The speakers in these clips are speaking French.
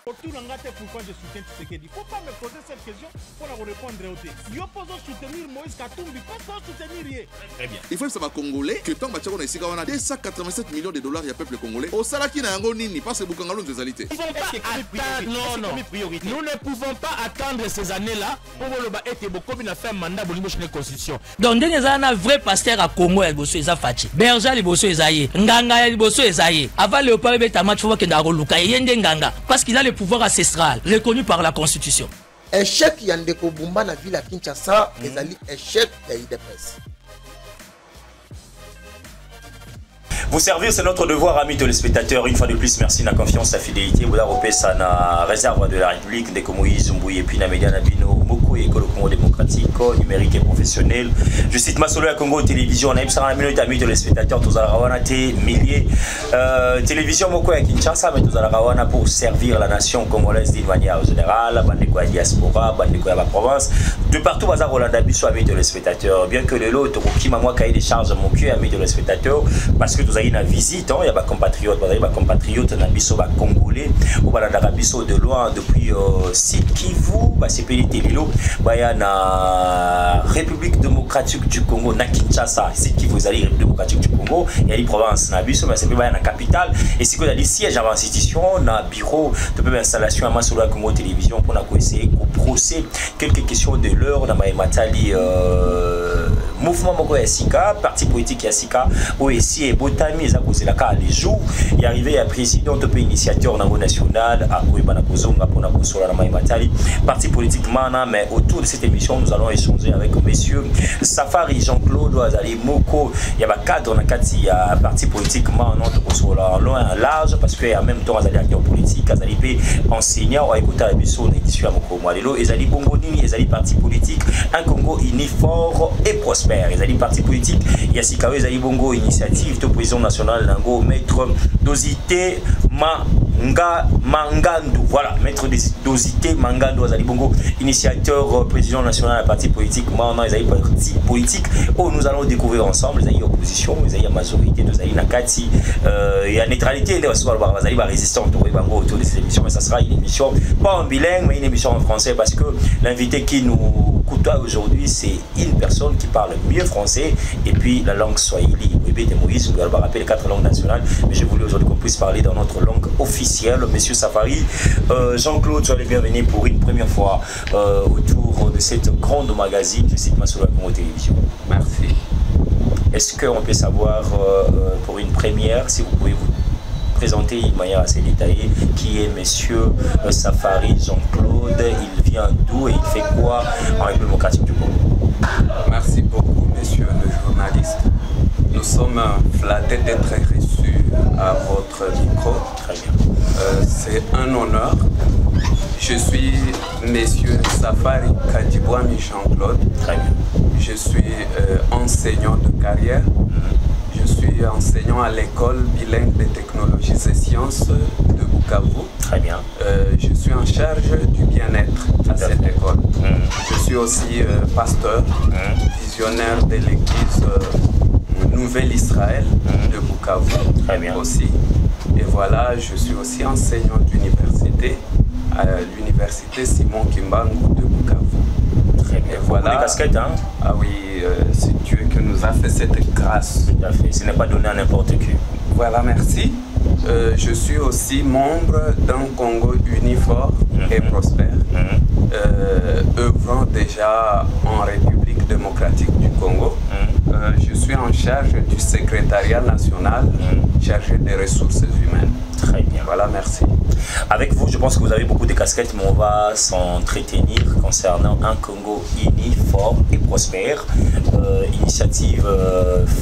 Pourquoi je soutiens Tshisekedi? Il ne faut pas me poser cette question pour la répondre au thé. Yo pose soutenir Moïse Katumbi, pas soutenir rien. Très bien. Il faut que ça va congolais que tant que tu as 287 millions de dollars, il y a peuple congolais. Au Salaki n'a pas nini parce que Bukangalo nous a alité. Non, nous ne pouvons pas attendre ces années-là pour faire un mandat pour la constitution. Donc, il y a un vrai pasteur à Congo, il y a Fachi. Berger, il y a Nganga, il y a avant Léopold Betama, il faut qu'il y ait Nganga. Parce qu'il a le pouvoir ancestral reconnu par la constitution. Échec Yandeko Bumba na ville à Kinshasa, ezali échec ya IDPS. Vous servir, c'est notre devoir, amis téléspectateurs. Une fois de plus, merci de la confiance, la fidélité. Vous avez ça na réserve de la République, des Moïse Zumbuyi et puis na média Nabino, Moko et École Congo démocratique, numérique et professionnel. Je cite Masolo à Congo Télévision. On a eu ça en minute, amis téléspectateurs. Tous à la Rawana, milliers. Télévision Moko à Kinshasa, mais tous à la Rawana pour servir la nation congolaise d'une manière générale. Bandeko à diaspora, Bandeko à la province. De partout, Bazar Rolanda Bissou, amis téléspectateurs. Bien que le lot, Tokoki Mamoua cahier des charges, mon cul, amis téléspectateurs. Parce que il y a une visite, il y a des compatriotes, congolais, ou de loin depuis Sud Kivu, c'est Pelitelilo, il y a la République démocratique du Congo, na Kinshasa, Sud Kivu, la République démocratique du Congo, il y a les provinces, mais c'est la capitale, et c'est que il y a des sièges à l'institution, un bureau de installation à Masolo Congo Télévision pour essayer de procéder quelques questions de l'heure dans ma matali mouvement Moko Yassika, parti politique Yassika, OSI et Botami, ils ont posé la carte les jours. Il est arrivé à président, un peu initiateur au niveau national, à Kouibana Kozonga, pour la Kosola, la Maïmatali, parti politique Mana, mais autour de cette émission, nous allons échanger avec messieurs Safari, Jean-Claude, Azali, Moko, il y a un cadre, il y a un parti politique Mana, de Kosola, loin, large, parce qu'il y a en même temps, Azali, acteur politique, Azali, enseignant, ou à écouter la mission, on est issu à Moko, Moalelo, Azali, Bongo Nini, Azali, parti politique, un Congo uni fort et prospère. Les alliés partis politiques, il y a Sikawe, les alliés Bongo, initiative de président national, Nango, maître Dosité Mangandou. Voilà, maître Dosité Mangandou, les alliés Bongo, initiateur, président national, parti politique, maintenant les alliés partis politiques. Oh, nous allons découvrir ensemble les alliés opposition, les alliés majorité, les alliés Nakati, il y a neutralité, les alliés résistants autour de cette émission, mais ça sera une émission pas en bilingue, mais une émission en français parce que l'invité qui nous côtoie aujourd'hui, c'est une personne qui parle mieux français et puis la langue swahili. Bébé de Moïse, nous allons rappeler les 4 langues nationales, mais je voulais aujourd'hui qu'on puisse parler dans notre langue officielle. Monsieur Safari, Jean-Claude, soyez les bienvenus pour une première fois autour de cette grande magazine du site Masolo Congo Télévision. Merci. Est-ce qu'on peut savoir pour une première, si vous pouvez vous présenter d'une manière assez détaillée, qui est monsieur Safari Jean-Claude, il vient d'où et il fait quoi en République démocratique du Congo? Merci beaucoup, monsieur le journaliste. Nous sommes flattés d'être reçus à votre micro. Très bien. C'est un honneur. Je suis monsieur Safari Kadibouami Jean-Claude. Très bien. Je suis enseignant de carrière. Je suis enseignant à l'école bilingue des technologies et sciences de Bukavu. Très bien. Je suis en charge du bien-être à cette école. Je suis aussi pasteur, visionnaire de l'église Nouvelle Israël de Bukavu. Très bien. Aussi. Et voilà, je suis aussi enseignant d'université à l'université Simon Kimbangu de Bukavu. Très bien. Et voilà. Des casquettes, hein? Ah oui, c'est Dieu qui nous a fait cette grâce. Tout à fait. Ce n'est pas donné à n'importe qui. Voilà, merci. Je suis aussi membre d'un Congo uni fort et prospère, œuvrant déjà en République démocratique du Congo. Je suis en charge du secrétariat national chargé des ressources humaines. Très bien. Voilà, merci. Avec vous, je pense que vous avez beaucoup de casquettes, mais on va s'entretenir concernant un Congo uni, fort et prospère. Initiative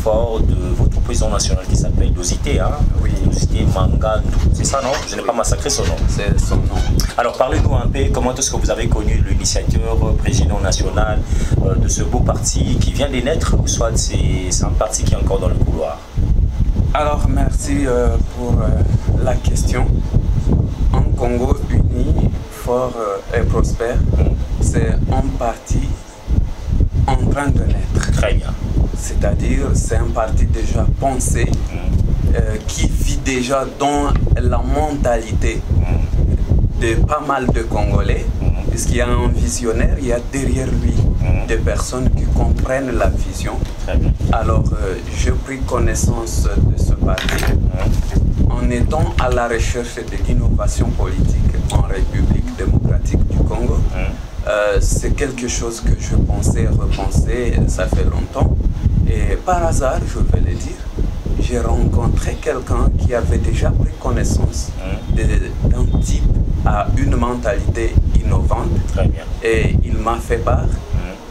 forte de votre président national qui s'appelle Dosité, hein? Oui. Dosité Mangandou. C'est ça, non? Je n'ai pas massacré son nom. C'est son nom. Alors, parlez-nous un peu, comment est-ce que vous avez connu l'initiateur, président national de ce beau parti qui vient de naître, ou soit c'est un parti qui est encore dans le couloir? Alors, merci pour la question. Un Congo uni, fort et prospère, c'est un parti en train de naître. Très bien. C'est-à-dire, c'est un parti déjà pensé, qui vit déjà dans la mentalité de pas mal de Congolais, puisqu'il y a un visionnaire, il y a derrière lui des personnes qui comprennent la vision. Alors, j'ai pris connaissance de ce parti en étant à la recherche de l'innovation politique en République démocratique du Congo. C'est quelque chose que je pensais repenser, ça fait longtemps. Et par hasard, je vais le dire, j'ai rencontré quelqu'un qui avait déjà pris connaissance d'un type à une mentalité innovante. Très bien. Et il m'a fait part.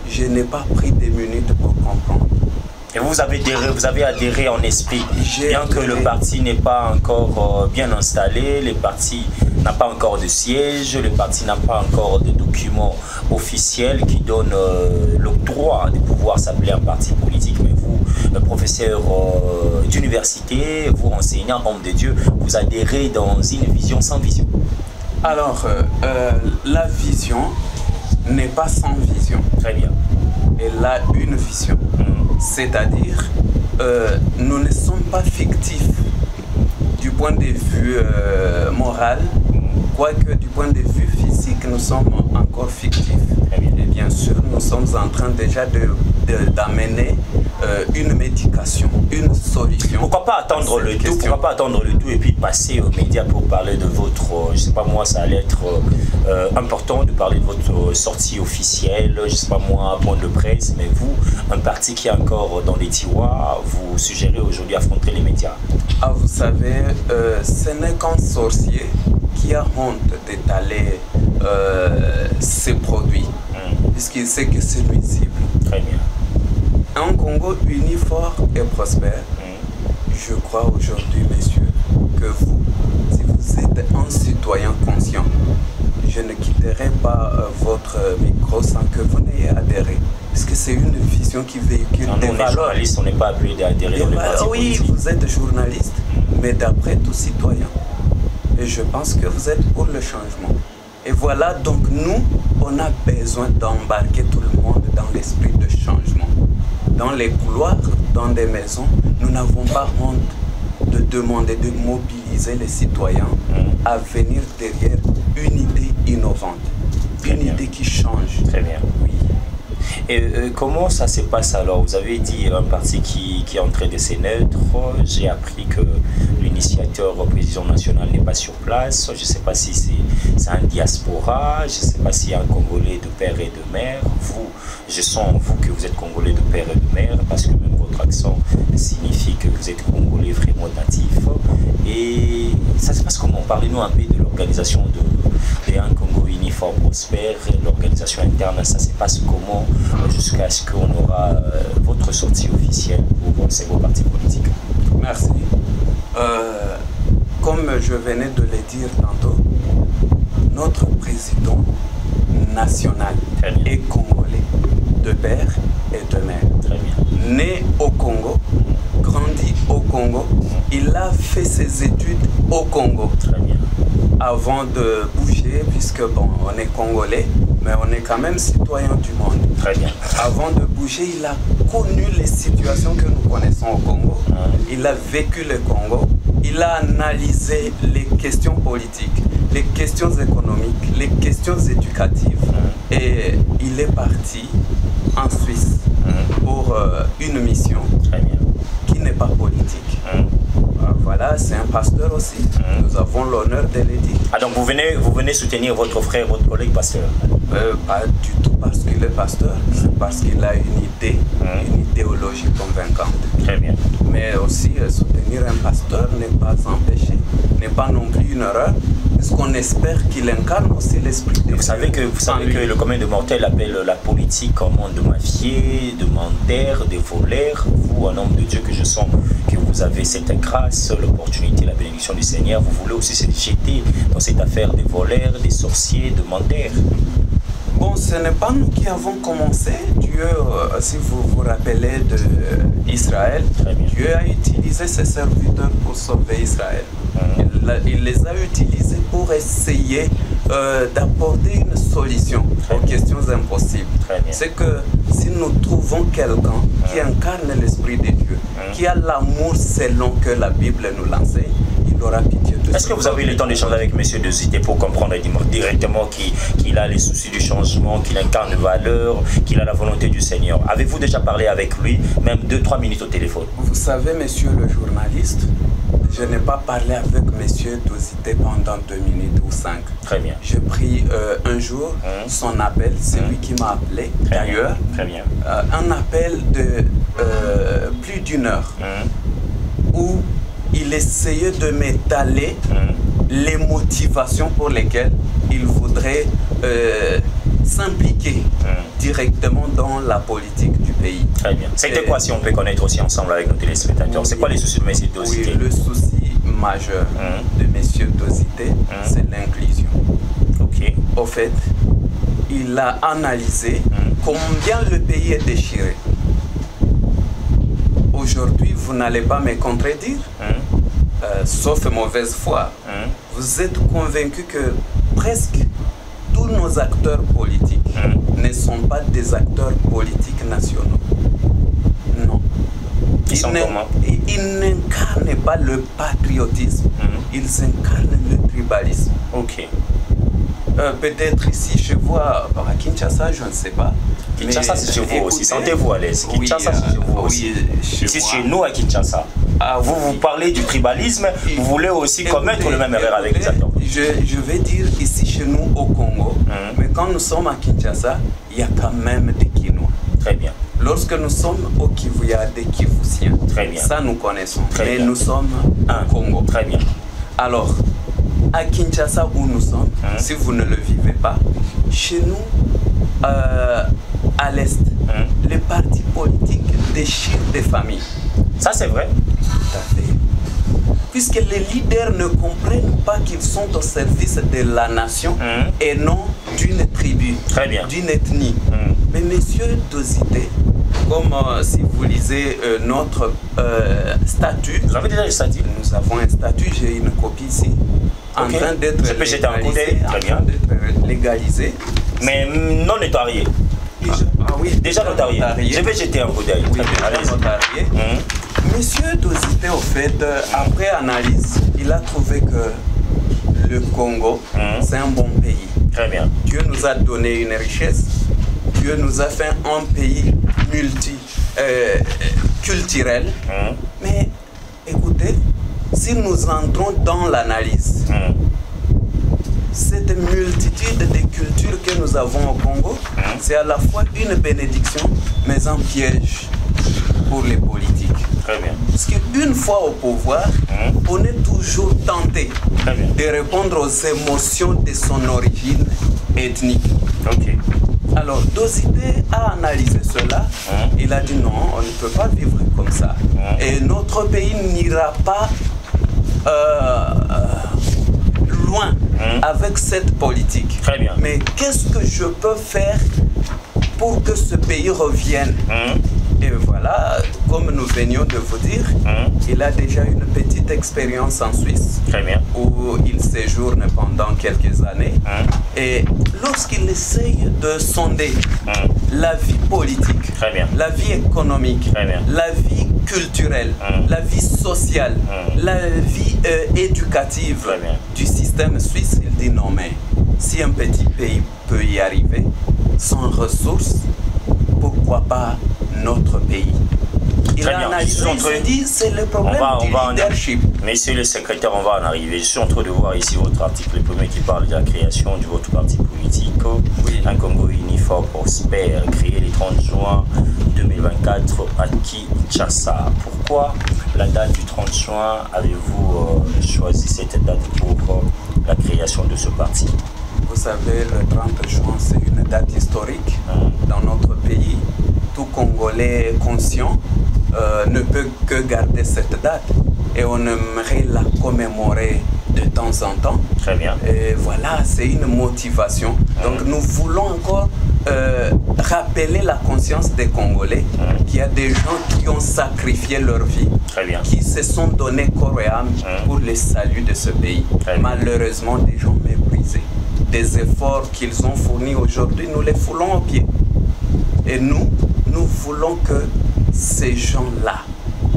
Je n'ai pas pris des minutes pour comprendre. Et vous avez adhéré en esprit, bien que le parti n'est pas encore bien installé, le parti n'a pas encore de siège, le parti n'a pas encore de documents officiels qui donnent l'octroi de pouvoir s'appeler un parti politique. Mais vous, professeur d'université, vous enseignant, homme de Dieu, vous adhérez dans une vision sans vision. Alors, la vision n'est pas sans vision. Très bien. Elle a une vision. C'est-à-dire, nous ne sommes pas fictifs du point de vue moral, quoique du point de vue physique, nous sommes encore fictifs. Et bien sûr, nous sommes en train déjà d'amener une médication, une solution. Pourquoi pas attendre le tout? Pourquoi pas attendre le tout et puis passer aux médias pour parler de votre, je sais pas moi, ça allait être important de parler de votre sortie officielle, je sais pas moi, point de presse, mais vous, un parti qui est encore dans les tiroirs, vous suggérez aujourd'hui affronter les médias. Ah, vous savez, ce n'est qu'un sorcier qui a honte d'étaler ses produits, puisqu'il sait que c'est nuisible. Très bien. Un Congo uni, fort et prospère, je crois aujourd'hui, messieurs, que vous, si vous êtes un citoyen conscient, je ne quitterai pas votre micro sans que vous n'ayez adhéré. Parce que c'est une vision qui véhicule des valeurs. Journalistes, on n'est pas appelé d'adhérer dans le parti politique. Oui, vous êtes journaliste, mais d'après tout citoyen. Et je pense que vous êtes pour le changement. Et voilà, donc nous, on a besoin d'embarquer tout le monde dans l'esprit de changement. Dans les couloirs, dans des maisons, nous n'avons pas honte de demander, de mobiliser les citoyens à venir derrière une idée innovante, une idée qui change. Très bien. Oui. Et comment ça se passe alors? Vous avez dit un parti qui est en train de se neutre. J'ai appris que l'initiateur président national n'est pas sur place. Je ne sais pas si c'est un diaspora. Je ne sais pas s'il y a un Congolais de père et de mère. Vous, je sens vous que vous êtes Congolais de père et de mère parce que même votre accent signifie que vous êtes Congolais vraiment natif. Et ça se passe comment? Parlez-nous un peu de l'organisation de un Congo uni, fort, prospère, l'organisation interne. Ça se passe comment jusqu'à ce qu'on aura votre sortie officielle pour ces beaux partis politiques? Merci. Comme je venais de le dire tantôt, notre président national est congolais, de père et de mère. Très bien. Né au Congo, grandi au Congo, il a fait ses études au Congo. Très bien. Avant de bouger, puisque bon, on est congolais, mais on est quand même citoyen du monde. Très bien. Avant de bouger, il a connu les situations que nous connaissons au Congo. Il a vécu le Congo. Il a analysé les questions politiques, les questions économiques, les questions éducatives. Et il est parti en Suisse pour une mission qui n'est pas politique. Voilà, c'est un pasteur aussi. Nous avons l'honneur de le dire. Ah, donc vous venez soutenir votre frère, votre collègue pasteur? Pas du tout parce qu'il est pasteur, c'est parce qu'il a une idée, une idéologie convaincante. Très bien. Mais aussi, soutenir un pasteur n'est pas un péché, n'est pas non plus une erreur, puisqu'on espère qu'il incarne aussi l'esprit de Dieu. Vous savez que le commun de mortels appelle la politique un monde de mafieux, de menteurs, de voleurs. Vous, un homme de Dieu que je sens que vous avez cette grâce, l'opportunité, la bénédiction du Seigneur, vous voulez aussi se jeter dans cette affaire des voleurs, des sorciers, de menteurs. Bon, ce n'est pas nous qui avons commencé. Dieu, si vous vous rappelez d'Israël, Dieu a utilisé ses serviteurs pour sauver Israël. Il les a utilisés pour essayer d'apporter une solution aux questions impossibles. C'est que si nous trouvons quelqu'un qui incarne l'Esprit de Dieu, qui a l'amour selon que la Bible nous l'enseigne, il il aura pitié de Est-ce que vous avez eu le temps d'échanger avec M. Dozité pour comprendre directement qu'il a les soucis du changement, qu'il incarne des valeurs, qu'il a la volonté du Seigneur? Avez-vous déjà parlé avec lui, même 2-3 minutes au téléphone? Vous savez, monsieur le journaliste, je n'ai pas parlé avec monsieur Dozité pendant 2 minutes ou 5. Très bien. J'ai pris un jour son appel, c'est lui qui m'a appelé d'ailleurs. Très bien. Un appel de plus d'1 heure où il essayait de m'étaler les motivations pour lesquelles il voudrait s'impliquer directement dans la politique du pays. Très bien. C'était quoi, si on peut connaître aussi ensemble avec nos téléspectateurs? C'est quoi les soucis de M. Dozité? Oui, le souci majeur de M. Dozité, c'est l'inclusion. Ok. Au fait, il a analysé combien le pays est déchiré. Aujourd'hui, vous n'allez pas me contredire, sauf mauvaise foi. Vous êtes convaincu que presque tous nos acteurs politiques ne sont pas des acteurs politiques nationaux. Non. Ils n'incarnent pas le patriotisme, ils incarnent le tribalisme. Ok. Peut-être ici chez vous, à Kinshasa, je ne sais pas. Kinshasa, c'est chez vous aussi. Sentez-vous à l'aise. Kinshasa, c'est chez vous aussi. Ici, chez nous, à Kinshasa. Vous parlez du tribalisme, vous voulez aussi commettre le même erreur avec les acteurs. Je vais dire ici chez nous au Congo, mais quand nous sommes à Kinshasa, il y a quand même des Kinois. Très bien. Lorsque nous sommes au Kivu, il y a des Kivusiens. Très bien. Ça, nous connaissons. Très mais bien. nous sommes au Congo. Très bien. Alors, à Kinshasa où nous sommes, si vous ne le vivez pas, chez nous, à l'Est, les partis politiques déchirent des familles. Ça, c'est vrai. Tout à fait. Puisque les leaders ne comprennent pas qu'ils sont au service de la nation et non d'une tribu, d'une ethnie. Mais monsieur Dozité, comme si vous lisez notre statut, vous avez déjà le statut? Nous avons un statut, j'ai une copie ici, en train d'être légalisé. Mais non notarié. Oui, déjà notarié. Je vais jeter un coup d'œil. Oui, notarié. Monsieur Dozité, au fait, après analyse, il a trouvé que le Congo, c'est un bon pays. Très bien. Dieu nous a donné une richesse. Dieu nous a fait un pays culturel. Mais écoutez, si nous entrons dans l'analyse, cette multitude de cultures que nous avons au Congo, c'est à la fois une bénédiction, mais un piège pour les politiques. Très bien. Parce qu'une fois au pouvoir, on est toujours tenté de répondre aux émotions de son origine ethnique. Ok. Alors, Dozité a analysé cela. Il a dit non, on ne peut pas vivre comme ça. Et notre pays n'ira pas loin avec cette politique. Très bien. Mais qu'est-ce que je peux faire pour que ce pays revienne? Et voilà, comme nous venions de vous dire, il a déjà une petite expérience en Suisse. Très bien. Où il séjourne pendant quelques années. Et lorsqu'il essaye de sonder la vie politique, très bien, la vie économique, très bien, la vie culturelle, la vie sociale, la vie éducative du système suisse, il dit non, mais si un petit pays peut y arriver sans ressources, pourquoi pas notre pays? Il a analysé, il se dit, c'est le problème du leadership. Messieurs les secrétaires, on va en arriver. Je suis en train de voir ici votre article, le premier qui parle de la création de votre parti politique. Oui. Un Congo uni, fort, prospère, créé le 30 juin 2024 à Kinshasa. Pourquoi la date du 30 juin avez-vous choisi cette date pour la création de ce parti? Vous savez, le 30 juin, c'est une date historique dans notre pays. Tout Congolais conscient ne peut que garder cette date et on aimerait la commémorer de temps en temps. Très bien. Et voilà, c'est une motivation. Donc nous voulons encore rappeler la conscience des Congolais qu'il y a des gens qui ont sacrifié leur vie, qui se sont donnés corps et âme pour le salut de ce pays. Malheureusement, des gens méprisés. Des efforts qu'ils ont fournis aujourd'hui, nous les foulons aux pieds. Et nous voulons que ces gens-là,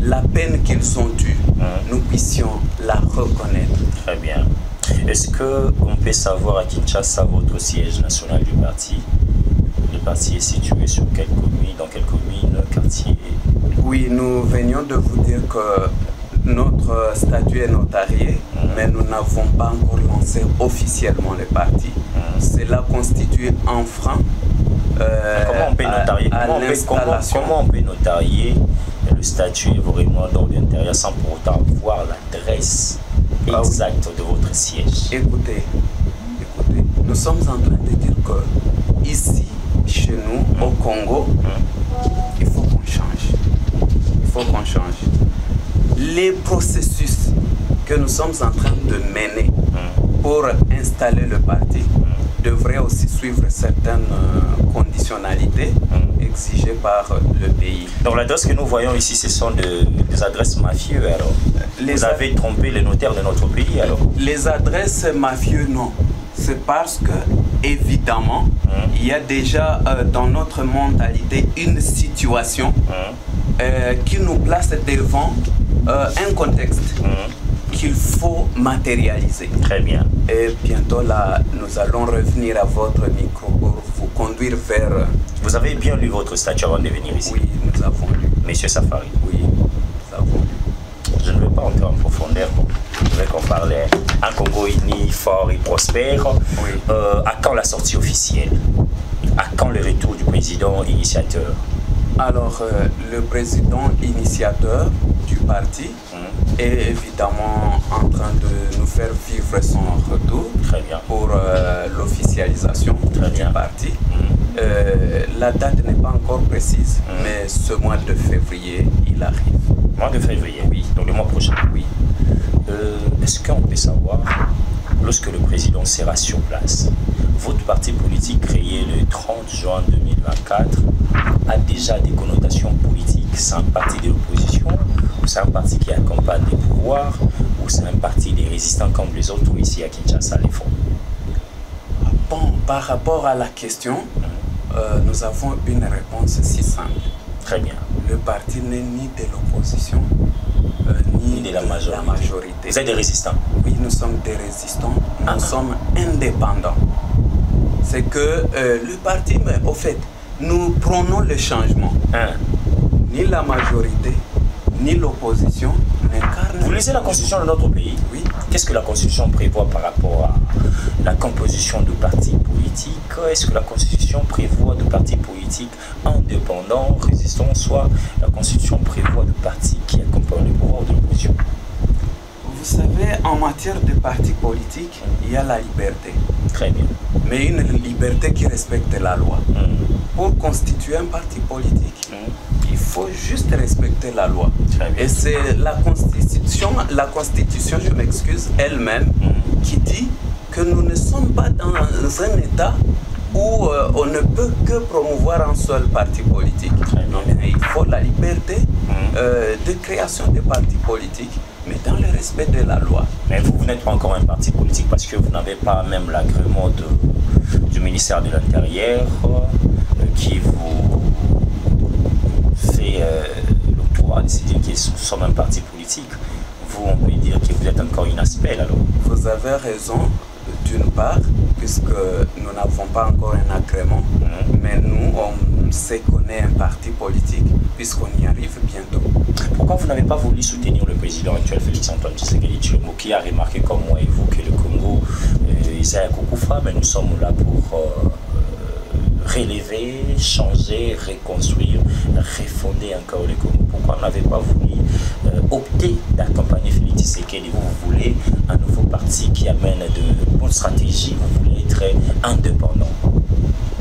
la peine qu'ils ont eue, nous puissions la reconnaître. Très bien. Est-ce qu'on peut savoir à Kinshasa votre siège national du parti? Le parti est situé sur quelle commune, dans quelle commune, quartier? Oui, nous venions de vous dire que notre statut est notarié, mais nous n'avons pas encore lancé officiellement le parti. Cela constitue un frein comment on peut notarier, comment on peut notarier le statut et vos règlements d'ordre intérieur sans pour autant voir l'adresse exacte de votre siège? Écoutez, nous sommes en train de dire que ici, chez nous, au Congo, il faut qu'on change. Il faut qu'on change. Les processus que nous sommes en train de mener pour installer le parti devraient aussi suivre certaines conditionnalités exigées par le pays. Donc l'adresse que nous voyons ici, ce sont des adresses mafieuses alors? Vous avez trompé les notaires de notre pays alors? Les adresses mafieuses, non. C'est parce que, évidemment, il y a déjà dans notre mentalité une situation qui nous place devant un contexte qu'il faut matérialiser. Très bien. Et bientôt là, nous allons revenir à votre micro pour vous conduire vers... Vous avez bien lu votre statut avant de venir ici? Oui, nous avons lu. Monsieur Safari? Oui, nous avons lu. Je ne vais pas entrer en profondeur. Je voudrais qu'on parle un Congo uni, fort et prospère. Oui. À quand la sortie officielle? À quand le retour du président initiateur? Alors, le président initiateur du parti est évidemment en train de nous faire vivre son retour. Très bien. Pour l'officialisation du parti. La date n'est pas encore précise, mais ce mois de février, il arrive. Mois de février? Oui. Donc le mois prochain? Oui. Est-ce qu'on peut savoir, lorsque le président sera sur place, votre parti politique créé le 30 juin 2024 a déjà des connotations politiques? C'est un parti de l'opposition ou c'est un parti qui accompagne les pouvoirs ou c'est un parti des résistants comme les autres ici à Kinshasa les font? Bon, par rapport à la question, nous avons une réponse si simple. Très bien. Le parti n'est ni de l'opposition ni de la majorité. Vous êtes des résistants? Oui, nous sommes des résistants. Nous sommes indépendants. C'est que le parti, mais au fait, nous prenons le changement. Ni la majorité, ni l'opposition n'incarnent. Vous lisez la constitution de notre pays? Oui. Qu'est-ce que la constitution prévoit par rapport à la composition de partis politiques? Est-ce que la constitution prévoit de partis politiques indépendants, résistants, soit la constitution prévoit de partis qui accompagnent le pouvoir de l'opposition? Vous savez, en matière de partis politiques, il y a la liberté. Très bien. Mais une liberté qui respecte la loi. Pour constituer un parti politique, il faut juste respecter la loi. Et c'est la constitution, je m'excuse, elle-même, qui dit que nous ne sommes pas dans un état où on ne peut que promouvoir un seul parti politique. Non, mais il faut la liberté de création des partis politiques, mais dans le respect de la loi. Mais vous n'êtes pas encore un parti politique parce que vous n'avez pas même l'agrément du ministère de l'Intérieur qui vous fait l'octroi de décider que nous sommes un parti politique. Vous, on peut dire que vous êtes encore inaspect alors. Vous avez raison, d'une part, puisque nous n'avons pas encore un agrément, mais nous, on sait qu'on est un parti politique, puisqu'on y arrive bientôt. Pourquoi vous n'avez pas voulu soutenir le président actuel Félix-Antoine Tshisekedi Tshilombo, qui a remarqué comme moi et vous que le Congo, Isaac Koukoufa, mais nous sommes là pour relever, changer, reconstruire, refonder encore le Congo? Pourquoi vous n'avez pas voulu opter d'accompagner Félix Tshisekedi? Vous voulez un nouveau parti qui amène de bonnes stratégies, vous voulez être indépendant.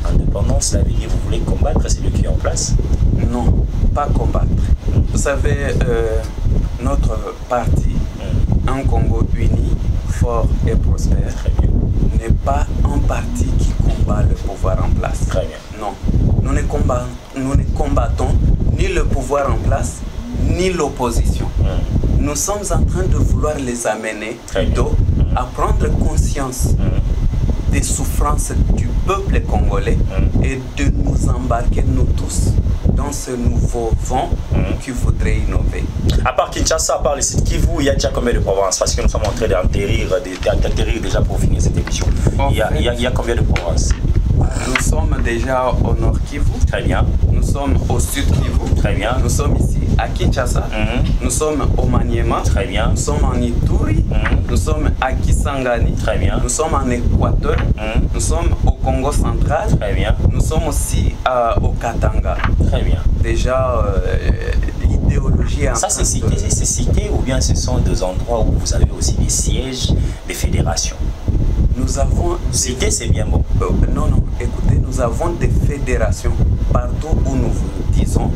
Indépendant, cela veut dire que vous voulez combattre celui qui est en place? Non, pas combattre. Vous savez, notre parti, un Congo uni, fort et prospère, n'est pas un parti qui combat le pouvoir en place. Très bien. Non, nous ne combattons ni le pouvoir en place, ni l'opposition. Nous sommes en train de vouloir les amener plutôt à prendre conscience des souffrances du peuple congolais et de nous embarquer, nous tous, dans ce nouveau vent qui voudrait innover. À part Kinshasa, à part le site Kivu, il y a déjà combien de provinces? Parce que nous sommes en train d'atterrir déjà pour finir cette émission. Il y a combien de provinces? Nous sommes déjà au nord Kivu. Très bien. Nous sommes au sud Kivu. Très bien. Nous sommes ici à Kinshasa. Nous sommes au Maniema. Très bien. Nous sommes en Ituri. Nous sommes à Kisangani. Très bien. Nous sommes en Équateur. Nous sommes au Congo central. Très bien. Nous sommes aussi au Katanga. Très bien. Déjà, l'idéologie... Ça, c'est cité ou bien ce sont des endroits où vous avez aussi des sièges des fédérations? Nous avons... Cité, c'est bien bon. Non, écoutez, nous avons des fédérations partout où nous vous disons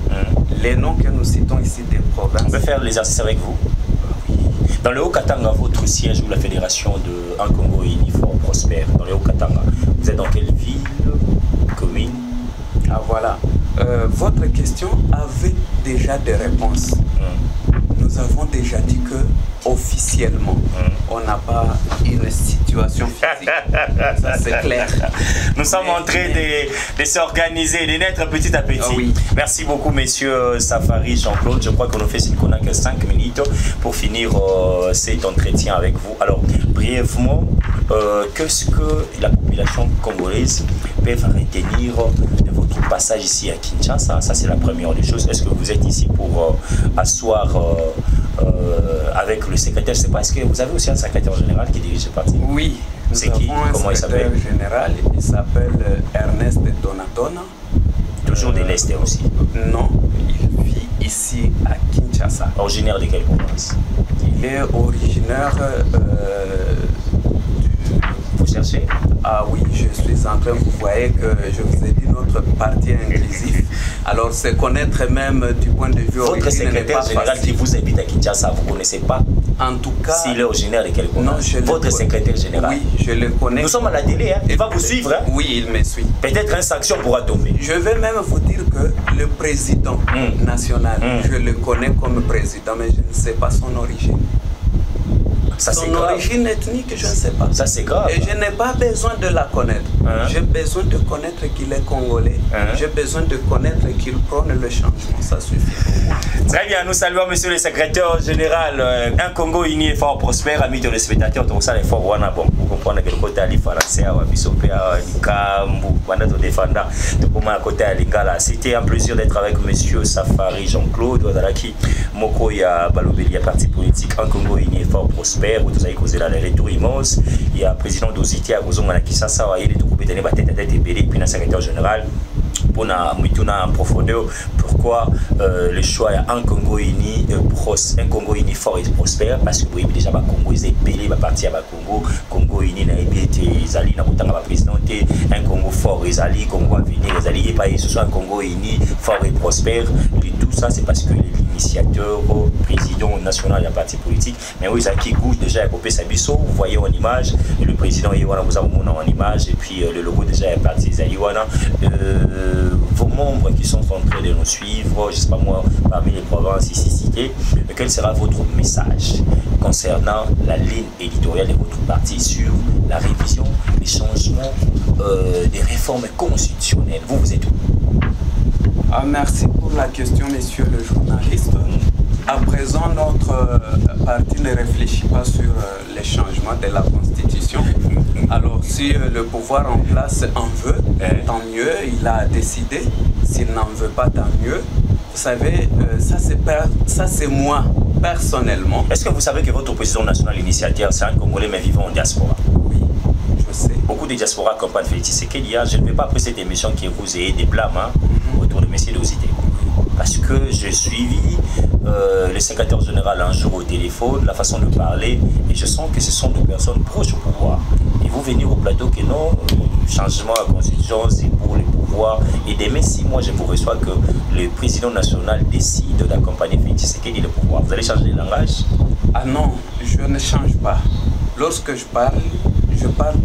les noms que nous citons ici des provinces. On peut faire l'exercice avec vous? Oui. Dans le Haut-Katanga, votre siège ou la fédération de Un Congo Uni Fort Prospère, dans le Haut-Katanga, vous êtes dans quelle ville, commune? Ah voilà. Votre question avait déjà des réponses. Nous avons déjà dit que officiellement, on n'a pas une situation physique. Ça, c'est clair. Nous sommes en train de s'organiser, de naître petit à petit. Oui. Merci beaucoup, messieurs Safari, Jean-Claude. Je crois qu'on nous fait que 5 minutes pour finir cet entretien avec vous. Alors, brièvement, qu'est-ce que la population congolaise peut retenir de votre passage ici à Kinshasa? Ça, c'est la première des choses. Est-ce que vous êtes ici pour asseoir avec le secrétaire? Je ne sais pas, est-ce que vous avez aussi un secrétaire général qui dirige le parti? Oui, c'est qui? Comment il s'appelle? Général, il s'appelle Ernest Donatona. Toujours de l'Est aussi? Non, il vit ici à Kinshasa. Originaire de quelle province? Il est originaire Vous cherchez? Ah oui, je suis en train, vous voyez que je vous ai dit notre parti inclusif. Alors c'est connaître même du point de vue votre secrétaire général qui vous habite à Kinshasa, vous ne connaissez pas? En tout cas, s'il est originaire de quelle province? Non, votre secrétaire général? Oui, je le connais. Nous sommes à la télé, hein? Il va vous suivre, hein? Oui, il me suit. Peut-être une sanction pourra tomber. Je vais même vous dire que le président national, je le connais comme président, mais je ne sais pas son origine. Ça, son origine ethnique, je ne sais pas. Ça, c'est grave. Et je n'ai pas besoin de la connaître. J'ai besoin de connaître qu'il est congolais. J'ai besoin de connaître qu'il prône le changement. Ça suffit pour moi. Très bien, nous saluons monsieur le secrétaire général. Un Congo uni et fort prospère, amis de spectateurs. Tout ça, les forts, bon, vous comprenez que le côté à l'Ifarançais, à Bissopé, à Nikambu, pendant tout défendant, de comment à côté à Lingala. C'était un plaisir d'être avec monsieur Safari Jean-Claude, Wadalaki, Mokoya Balobeli, parti politique, Un Congo uni et fort prospère. Vous avez causé dans les retours immenses. Il y a le président d'Oziti à Gozonga Kisasa, il est tout coupé de tête à tête et belé, puis le secrétaire général. Pour en profondeur pourquoi le choix est un Congo uni fort et prospère, parce que vous voyez déjà Congo ils est belé partir à Congo uni na ezali na kotanga ba président un Congo fort ezali Congo avenir ezali et pas ce soit un Congo uni fort et prospère. Et tout ça c'est parce que l'initiateur président national de la parti politique mais oui qui gauche déjà à copé Sabiso, vous voyez en image et le président Iwana vous avez en image et puis le logo déjà est parti Iwana. Vos membres qui sont en train de nous suivre, je ne sais pas moi, parmi les provinces ici citées, quel sera votre message concernant la ligne éditoriale de votre parti sur la révision, les changements, des réformes constitutionnelles? Vous êtes où? Merci pour la question, monsieur le journaliste. À présent, notre parti ne réfléchit pas sur les changements de la Constitution. Alors, si le pouvoir en place en veut, tant mieux, il a décidé. S'il n'en veut pas, tant mieux. Vous savez, ça c'est moi, personnellement. Est-ce que vous savez que votre président national initiateur, c'est un Congolais mais vivant en diaspora? Oui, je sais. Beaucoup de diaspora accompagnent Félix Tshisekedi. Je ne vais pas après cette émission qui vous ait des blâmes autour de M. Dozité. Parce que j'ai suivi le secrétaire général un jour au téléphone, la façon de parler, et je sens que ce sont des personnes proches au pouvoir. Et vous venir au plateau que non, changement à la Constitution, c'est pour le pouvoir. Et demain, si moi je vous reçois que le président national décide d'accompagner Félix Tshisekedi le pouvoir, vous allez changer de langage? Ah non, je ne change pas. Lorsque je parle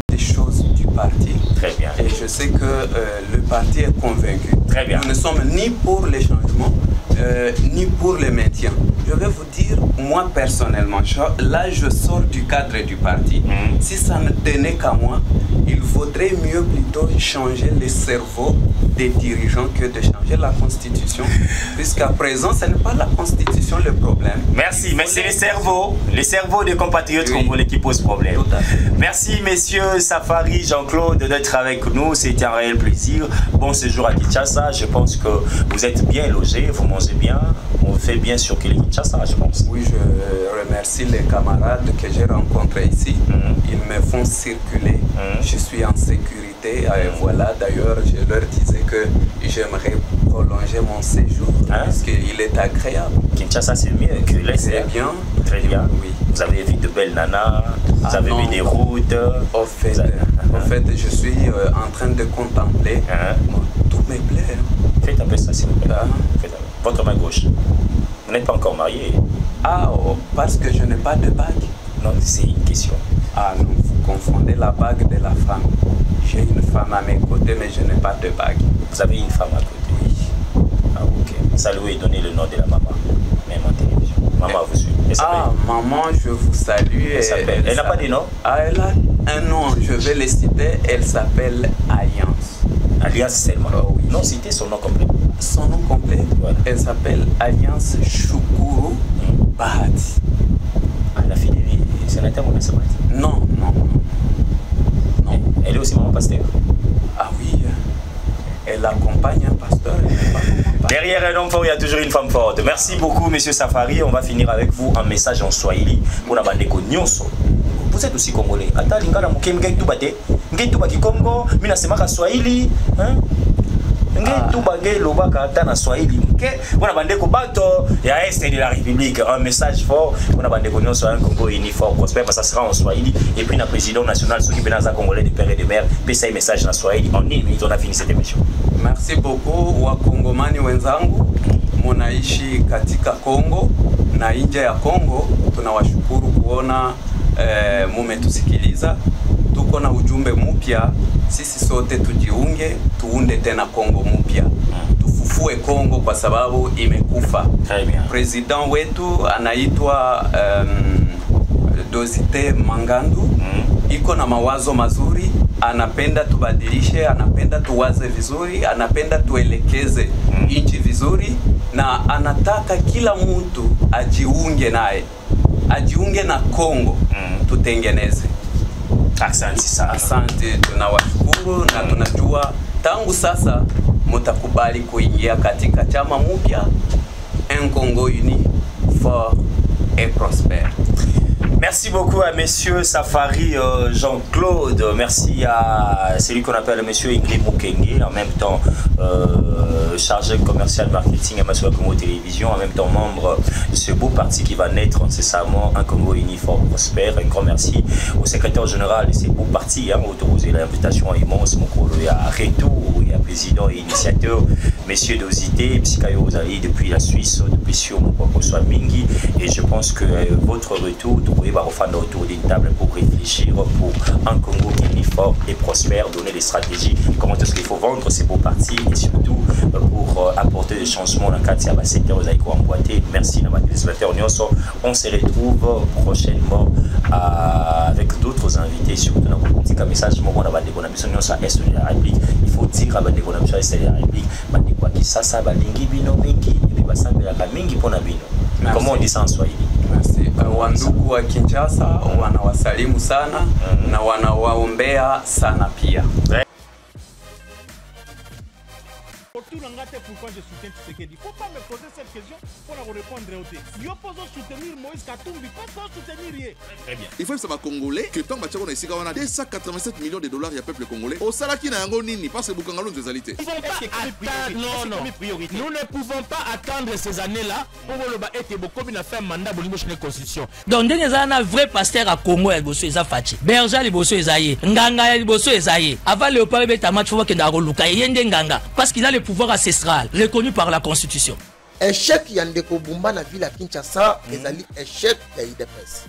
des choses du parti. Très bien. Et je sais que le parti est convaincu. Très bien. Nous ne sommes ni pour les changements, ni pour le maintien. Je vais vous dire, moi personnellement, là je sors du cadre du parti. Si ça ne tenait qu'à moi, il vaudrait mieux plutôt changer le cerveau des dirigeants que de changer la constitution. Puisqu'à présent, ce n'est pas la constitution le problème. Merci, mais c'est les cerveaux des compatriotes congolais qui posent problème. Merci messieurs Safari, Jean-Claude d'être avec nous, c'était un réel plaisir. Bon séjour à Kinshasa, je pense que vous êtes bien logés, vous mangez bien, on fait bien circuler Kinshasa, je pense. Oui, je remercie les camarades que j'ai rencontrés ici. Ils me font circuler, je suis en sécurité. Et voilà, d'ailleurs, je leur disais que j'aimerais prolonger mon séjour parce qu'il est agréable. Kinshasa, c'est mieux que l'Est. C'est bien. Très bien. Oui. Vous avez vu de belles nanas, vous avez vu des routes. Au fait, je suis en train de contempler. Tout me plaît. Faites un peu ça, s'il vous plaît. Votre main gauche. Vous n'êtes pas encore marié. Ah, parce que je n'ai pas de bague. Non, c'est une question. Ah non, vous confondez la bague de la femme. J'ai une femme à mes côtés, mais je n'ai pas de bague. Vous avez une femme à côté? Oui. Ah, ok. Saluez et donnez le nom de la maman. Même en télévision. Maman vous suit. Ah, maman, je vous salue. Elle n'a pas de nom? Ah, elle a un nom, je vais le citer. Elle s'appelle Alliance. Alliance seulement? Oh, oui. Non, citez son nom complet. Son nom complet? Voilà. Elle s'appelle Alliance Shukuru Bahati. Ah, la fille du sénateur ou la Samati? Non. Elle est aussi maman pasteur? Ah oui, elle accompagne un pasteur. Derrière un homme fort, il y a toujours une femme forte. Merci beaucoup, monsieur Safari. On va finir avec vous un message en Swahili pour la bande Nyonso. Vous êtes aussi congolais. Attends, lingala mukem ngai tubate. Ngai tubaki Congo, mina semaka Swahili, hein? Ngai tubage lobaka ata na Swahili. OK? Bona bande ko bato ya est de la République, un message fort. Bona bande ko Nyonso un Congo uni fort prospère, parce que ça sera en Swahili et puis na président national ceux qui benaza congolais de père et de mère, pesa un message na Swahili en 1 minute. On a fini cette émission. Merci beaucoup wakongomani wenzangu, munaishi katika Kongo na nje ya Kongo. Tunawashukuru kuona mumetusikiliza. Tuko na ujumbe mpya, sisi sote tujiunge, tuunde tena Kongo mpya. Tufufue Kongo kwa sababu imekufa. President wetu anaitwa Dosite Mangandu. Iko na mawazo mazuri, anapenda tubadilishe, anapenda tuwaze vizuri, anapenda tuelekeze nchi vizuri, na anataka kila mtu ajiunge naye, ajiunge na Kongo, tutengeneze. Asante sana. Asante, tunawashukuru na tunajua tangu sasa mutakubali kuingia katika chama mpya, un Congo uni, fort et prospère. Merci beaucoup à monsieur Safari Jean-Claude. Merci à celui qu'on appelle monsieur Ingrid Mukenge, en même temps chargé commercial marketing à Massoua Congo Télévision, en même temps membre de ce beau parti qui va naître incessamment, un Congo uni fort prospère. Un grand merci au secrétaire général de ce beau parti, autorisé l'invitation immense, Mokolo et à Retour, et à président et initiateur, monsieur Dosité, Psychayo Ozali depuis la Suisse, depuis Sio Mokoko Mingi. Et je pense que votre retour, autour d'une table pour réfléchir pour un Congo qui est fort et prospère, donner des stratégies, comment est-ce qu'il faut vendre ces beaux partis et surtout pour apporter des changements dans le cadre de secteur aux Aïko emboîtés. Merci à téléspectateurs. On se retrouve prochainement avec d'autres invités, surtout dans le petit message. Il faut dire à la République, comment on dit ça en Swahili? Merci. Wandugu wa Kinshasa wanawasalimu sana na wanawaombea sana pia. Pourquoi je soutiens Tshisekedi? Faut pas me poser cette question pour la répondre au thé. Yo poso soutenir Moïse Katumbi, pas soutenir rien. Très bien. Il faut que ça va congolais que tant que on a ici 287 millions de dollars ya peuple congolais. Au salaki na yango nini parce que bukangalo nzezalité. Non. Nous ne pouvons pas attendre ces années-là pour le été beaucoup bien faire mandat pour la constitution. Donc dès que un vrai pasteur à Congo el bosso eza fachi. Berger li bosso ezaye. Nganga li bosso ezaye. Avant le parler beta match faut que ndako luka yende nganga parce qu'il a le pouvoir ancestral reconnu par la constitution. Échec Yandeko Bumba na ville à Kinshasa, ezali échec ya IDPS.